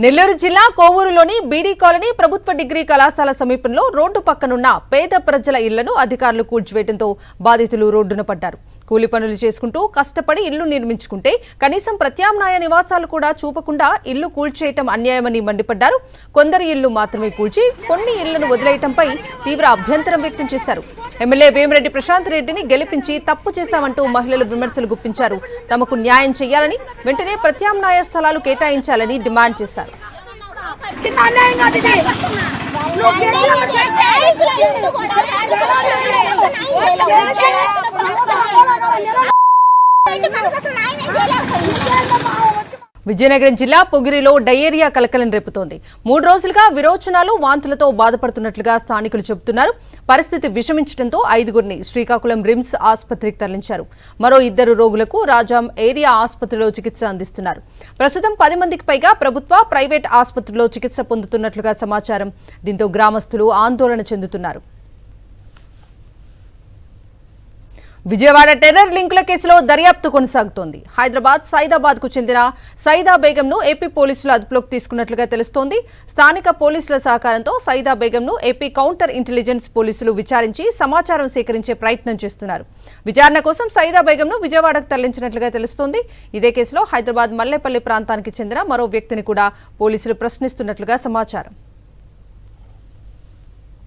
నెల్లూరు జిల్లా కోవూరులోని బీడీ కాలనీ ప్రభుత్వ డిగ్రీ కళాశాల సమీపంలో రోడ్డు పక్కనున్న పేద ప్రజల ఇళ్లను అధికారులు కూల్చివేయడంతో బాధితులు రోడ్డున పడ్డారు. కూలి పనులు చేసుకుంటూ కష్టపడి ఇల్లు నిర్మించుకుంటే కనీసం ప్రత్యామ్నాయ నివాసాలు కూడా చూపకుండా ఇల్లు కూల్చేయటం అన్యాయమని మండిపడ్డారు. కొందరి ఇల్లు మాత్రమే కూల్చి కొన్ని ఇళ్లను వదిలేయటంపై తీవ్ర అభ్యంతరం వ్యక్తం చేశారు. ఎమ్మెల్యే వేమిరెడ్డి ప్రశాంత్ రెడ్డిని గెలిపించి తప్పు చేశామంటూ మహిళలు విమర్శలు గుప్పించారు. తమకు న్యాయం చేయాలని, వెంటనే ప్రత్యామ్నాయ స్థలాలు కేటాయించాలని డిమాండ్ చేశారు. విజయనగరం జిల్లా పొగిరిలో డయేరియా కలకలం రేపుతోంది. 3 రోజులుగా విరోచనాలు, వాంతులతో బాధపడుతున్నట్లుగా స్థానికులు చెబుతున్నారు. పరిస్థితి విషమించడంతో 5గురిని శ్రీకాకుళం రిమ్స్ ఆసుపత్రికి తరలించారు. మరో 2 రోగులకు రాజాం ఏరియా ఆసుపత్రిలో చికిత్స అందిస్తున్నారు. ప్రస్తుతం 10 మందికి పైగా ప్రభుత్వ, ప్రైవేట్ ఆసుపత్రుల్లో చికిత్స పొందుతున్నట్లుగా సమాచారం. దీంతో గ్రామస్తులు ఆందోళన చెందుతున్నారు. విజయవాడ టెర్రర్ లింకుల కేసులో దర్యాప్తు కొనసాగుతోంది. హైదరాబాద్ సైదాబాద్ కు చెందిన సైదా బేగంను ఏపీ పోలీసులు అదుపులోకి తీసుకున్నట్లుగా తెలుస్తోంది. స్థానిక పోలీసుల సహకారంతో సైదా బేగంను ఏపీ కౌంటర్ ఇంటెలిజెన్స్ పోలీసులు విచారించి సమాచారం సేకరించే ప్రయత్నం చేస్తున్నారు. విచారణ కోసం సైదా బేగంను విజయవాడకు తరలించినట్లుగా తెలుస్తోంది. ఇదే కేసులో హైదరాబాద్ మల్లేపల్లి ప్రాంతానికి చెందిన మరో వ్యక్తిని కూడా పోలీసులు ప్రశ్నిస్తున్నట్లుగా సమాచారం.